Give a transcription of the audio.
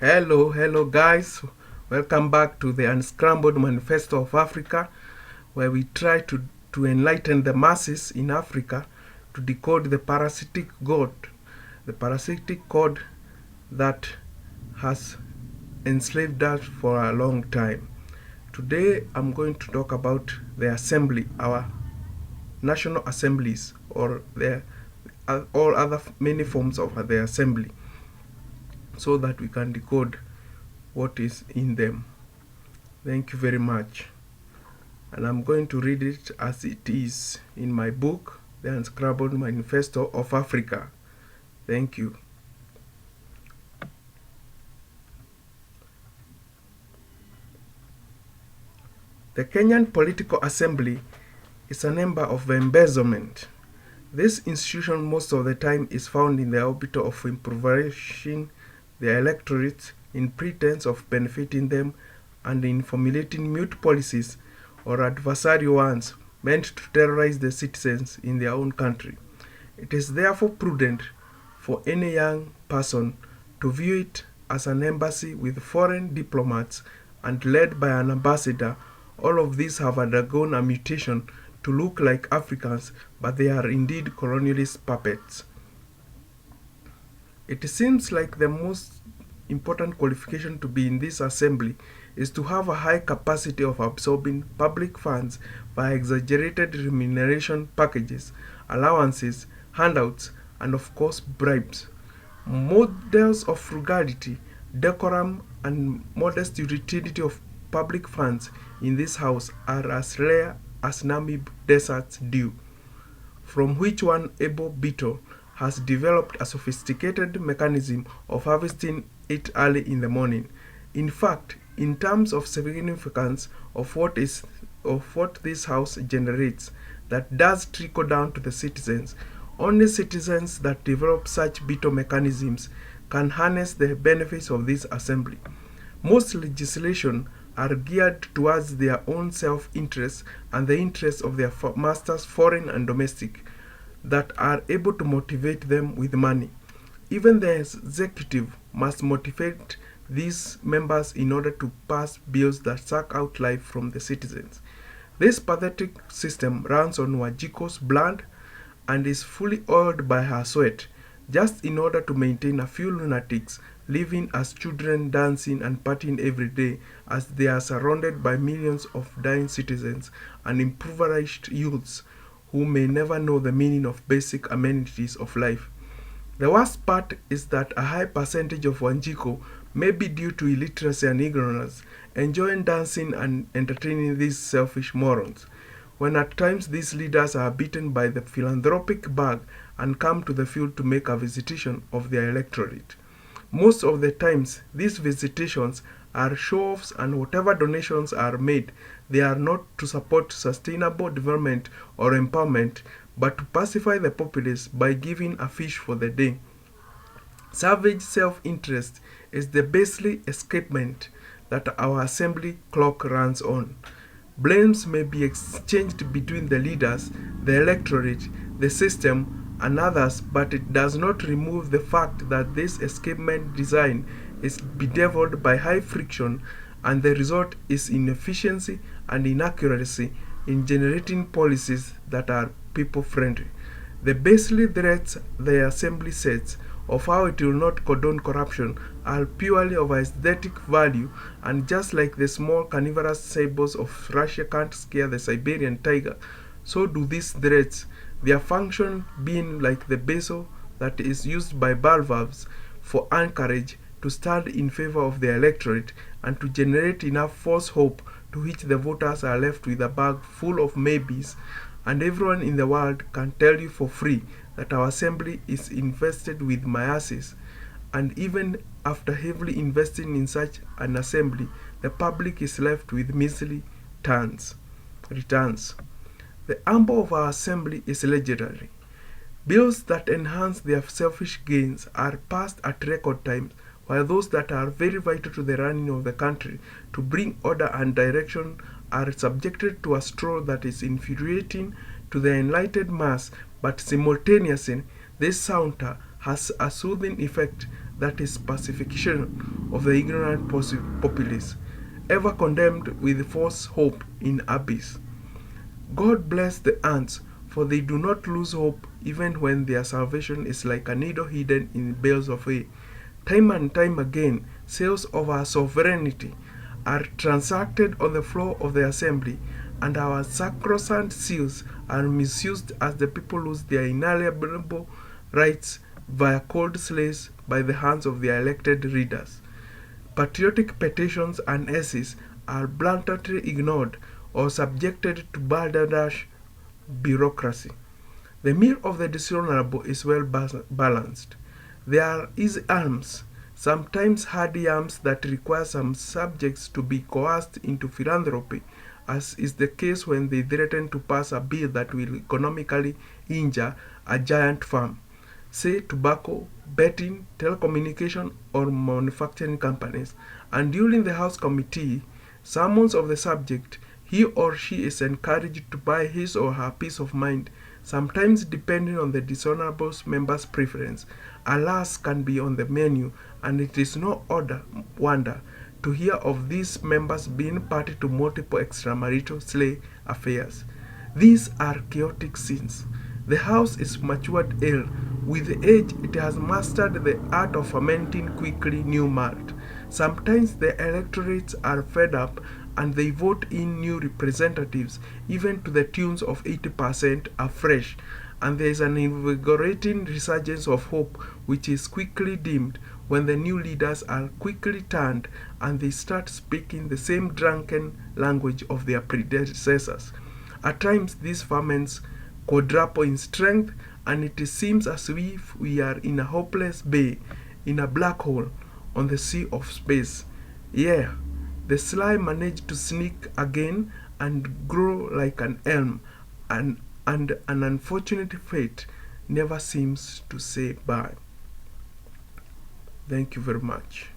Hello guys. Welcome back to the Unscrambled Manifesto of Africa, where we try to enlighten the masses in Africa to decode the parasitic code that has enslaved us for a long time. Today I'm going to talk about the assembly, our national assemblies, or all other many forms of the assembly, so that we can decode what is in them. Thank you very much. And I'm going to read it as it is in my book, The Unscrambled Manifesto of Africa. Thank you. The Kenyan Political Assembly is a member of the Embezzlement. This institution most of the time is found in the orbit of impoverishing the electorate in pretense of benefiting them and in formulating mute policies or adversarial ones meant to terrorize the citizens in their own country. It is therefore prudent for any young person to view it as an embassy with foreign diplomats and led by an ambassador. All of these have undergone a mutation to look like Africans, but they are indeed colonialist puppets. It seems like the most important qualification to be in this assembly is to have a high capacity of absorbing public funds by exaggerated remuneration packages, allowances, handouts, and of course bribes. Models of frugality, decorum, and modest utility of public funds in this house are as rare as Namib desert's dew, from which one able beetle has developed a sophisticated mechanism of harvesting it early in the morning. In fact, in terms of significance of what this house generates, that does trickle down to the citizens. Only citizens that develop such beetle mechanisms can harness the benefits of this assembly. Most legislation are geared towards their own self-interest and the interests of their masters, foreign and domestic, that are able to motivate them with money. Even the executive must motivate these members in order to pass bills that suck out life from the citizens. This pathetic system runs on Wajiko's blood and is fully oiled by her sweat, just in order to maintain a few lunatics living as children, dancing and partying every day as they are surrounded by millions of dying citizens and impoverished youths who may never know the meaning of basic amenities of life. The worst part is that a high percentage of Wanjiko may be due to illiteracy and ignorance, enjoying dancing and entertaining these selfish morons, when at times these leaders are beaten by the philanthropic bag and come to the field to make a visitation of their electorate. Most of the times, these visitations are show-offs, and whatever donations are made, they are not to support sustainable development or empowerment, but to pacify the populace by giving a fish for the day. Savage self-interest is the beastly escapement that our assembly clock runs on. Blames may be exchanged between the leaders, the electorate, the system, and others, but it does not remove the fact that this escapement design is bedeviled by high friction, and the result is inefficiency and inaccuracy in generating policies that are people-friendly. The beastly threats the assembly sets of how it will not condone corruption are purely of aesthetic value, and just like the small carnivorous sabers of Russia can't scare the Siberian tiger, so do these threats, their function being like the bezel that is used by bivalves for anchorage to stand in favor of the electorate and to generate enough false hope to which the voters are left with a bag full of maybes. And everyone in the world can tell you for free that our assembly is invested with miasses, and even after heavily investing in such an assembly, the public is left with measly returns. The amber of our assembly is legendary. Bills that enhance their selfish gains are passed at record times, while those that are very vital to the running of the country to bring order and direction are subjected to a stroll that is infuriating to the enlightened mass, but simultaneously this saunter has a soothing effect that is pacification of the ignorant populace, ever condemned with false hope in abyss. God bless the ants, for they do not lose hope even when their salvation is like a needle hidden in bales of hay. Time and time again, sales of our sovereignty are transacted on the floor of the assembly, and our sacrosanct seals are misused as the people lose their inalienable rights via cold slaves by the hands of their elected readers. Patriotic petitions and essays are bluntly ignored or subjected to balderdash bureaucracy. The meal of the dishonorable is well balanced. There are easy alms, sometimes hard yams that require some subjects to be coerced into philanthropy, as is the case when they threaten to pass a bill that will economically injure a giant firm, say tobacco, betting, telecommunication, or manufacturing companies. And during the House Committee sermons of the subject, he or she is encouraged to buy his or her peace of mind, sometimes depending on the dishonorable member's preference. Alas can be on the menu, and it is no wonder to hear of these members being party to multiple extramarital slay affairs. These are chaotic scenes. The house is matured ale. With age, it has mastered the art of fermenting quickly new malt. Sometimes the electorates are fed up and they vote in new representatives, even to the tunes of 80% afresh, and there is an invigorating resurgence of hope which is quickly dimmed when the new leaders are quickly turned and they start speaking the same drunken language of their predecessors. At times these ferments quadruple in strength, and it seems as if we are in a hopeless bay, in a black hole, on the sea of space. Yeah, the sly managed to sneak again and grow like an elm, and an unfortunate fate never seems to say bye. Thank you very much.